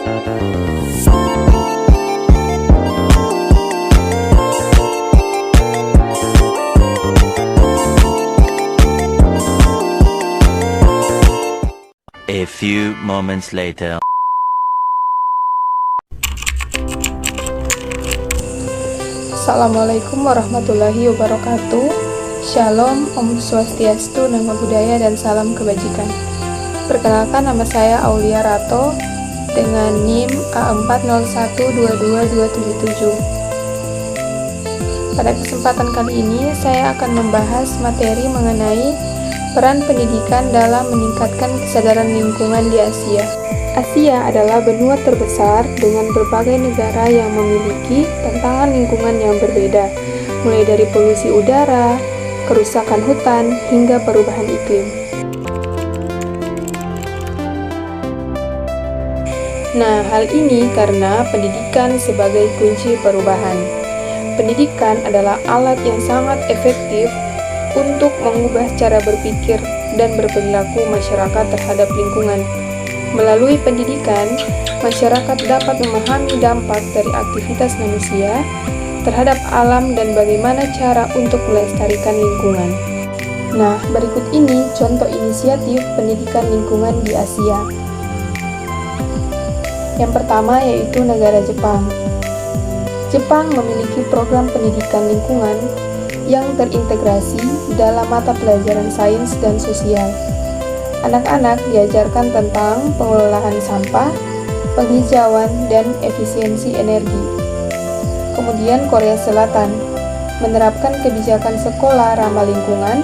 A few moments later. Assalamualaikum warahmatullahi wabarakatuh. Shalom, Om Swastiastu, Namo Buddhaya, dan salam kebajikan. Perkenalkan, nama saya Aulia Rato dengan NIM A4012227. Pada kesempatan kali ini, saya akan membahas materi mengenai peran pendidikan dalam meningkatkan kesadaran lingkungan di Asia. Asia adalah benua terbesar dengan berbagai negara yang memiliki tantangan lingkungan yang berbeda, mulai dari polusi udara, kerusakan hutan, hingga perubahan iklim. Nah, hal ini karena pendidikan sebagai kunci perubahan. Pendidikan adalah alat yang sangat efektif untuk mengubah cara berpikir dan berperilaku masyarakat terhadap lingkungan. Melalui pendidikan, masyarakat dapat memahami dampak dari aktivitas manusia terhadap alam dan bagaimana cara untuk melestarikan lingkungan. Nah, berikut ini contoh inisiatif pendidikan lingkungan di Asia. Yang pertama yaitu negara Jepang. Jepang memiliki program pendidikan lingkungan yang terintegrasi dalam mata pelajaran sains dan sosial. Anak-anak diajarkan tentang pengelolaan sampah, penghijauan, dan efisiensi energi. Kemudian Korea Selatan menerapkan kebijakan sekolah ramah lingkungan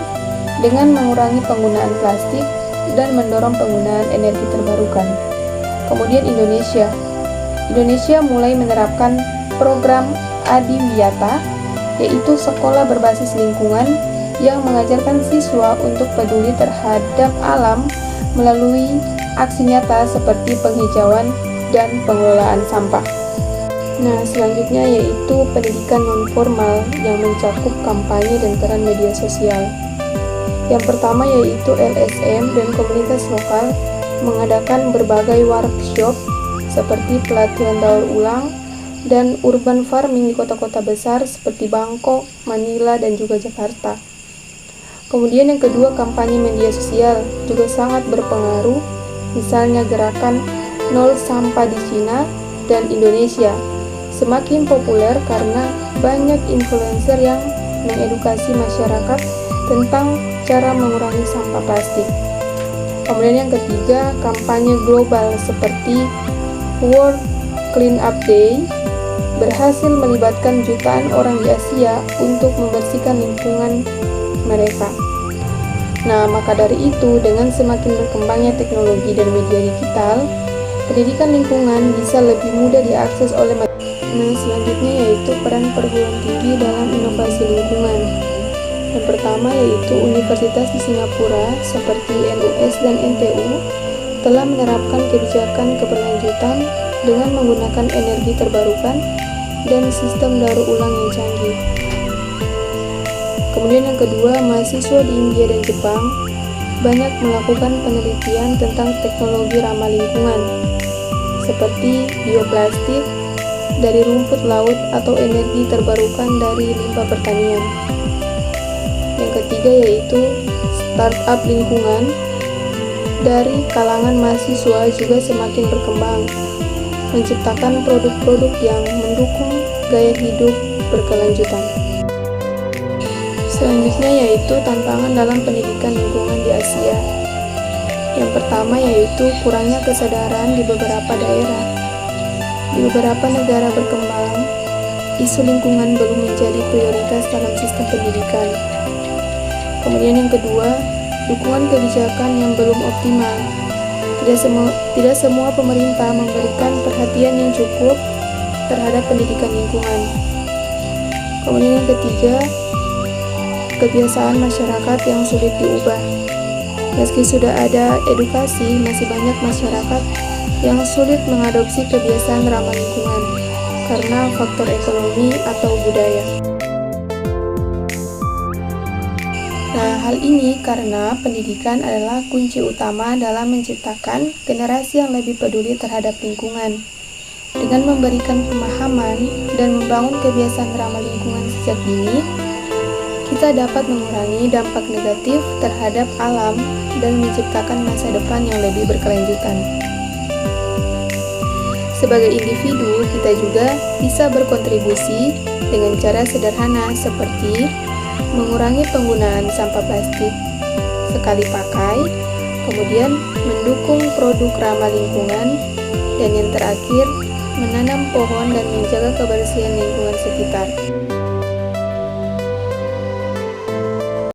dengan mengurangi penggunaan plastik dan mendorong penggunaan energi terbarukan. Kemudian Indonesia mulai menerapkan program Adiwiyata, yaitu sekolah berbasis lingkungan yang mengajarkan siswa untuk peduli terhadap alam melalui aksi nyata seperti penghijauan dan pengelolaan sampah. Nah, selanjutnya yaitu pendidikan non-formal yang mencakup kampanye dan peran media sosial. Yang pertama yaitu LSM dan komunitas lokal mengadakan berbagai workshop seperti pelatihan daur ulang dan urban farming di kota-kota besar seperti Bangkok, Manila, dan juga Jakarta. Kemudian yang kedua, kampanye media sosial juga sangat berpengaruh, misalnya gerakan Nol Sampah di Cina dan Indonesia semakin populer karena banyak influencer yang mengedukasi masyarakat tentang cara mengurangi sampah plastik. Kemudian yang ketiga, kampanye global seperti World Clean Up Day berhasil melibatkan jutaan orang di Asia untuk membersihkan lingkungan mereka. Nah, maka dari itu, dengan semakin berkembangnya teknologi dan media digital, pendidikan lingkungan bisa lebih mudah diakses oleh masyarakat. Nah, selanjutnya yaitu peran perguruan tinggi dalam inovasi lingkungan. Yang pertama yaitu universitas di Singapura seperti NUS dan NTU telah menerapkan kebijakan keberlanjutan dengan menggunakan energi terbarukan dan sistem daur ulang yang canggih. Kemudian yang kedua, mahasiswa di India dan Jepang banyak melakukan penelitian tentang teknologi ramah lingkungan seperti bioplastik dari rumput laut atau energi terbarukan dari limbah pertanian. Yang ketiga yaitu startup lingkungan dari kalangan mahasiswa juga semakin berkembang, menciptakan produk-produk yang mendukung gaya hidup berkelanjutan. Selanjutnya yaitu tantangan dalam pendidikan lingkungan di Asia. Yang pertama yaitu kurangnya kesadaran di beberapa daerah. Di beberapa negara berkembang, isu lingkungan belum menjadi prioritas dalam sistem pendidikan. Kemudian yang kedua, dukungan kebijakan yang belum optimal. Tidak semua pemerintah memberikan perhatian yang cukup terhadap pendidikan lingkungan. Kemudian yang ketiga, kebiasaan masyarakat yang sulit diubah. Meski sudah ada edukasi, masih banyak masyarakat yang sulit mengadopsi kebiasaan ramah lingkungan karena faktor ekonomi atau budaya. Nah, hal ini karena pendidikan adalah kunci utama dalam menciptakan generasi yang lebih peduli terhadap lingkungan. Dengan memberikan pemahaman dan membangun kebiasaan ramah lingkungan sejak dini, kita dapat mengurangi dampak negatif terhadap alam dan menciptakan masa depan yang lebih berkelanjutan. Sebagai individu, kita juga bisa berkontribusi dengan cara sederhana seperti mengurangi penggunaan sampah plastik sekali pakai, kemudian mendukung produk ramah lingkungan, dan yang terakhir, menanam pohon dan menjaga kebersihan lingkungan sekitar.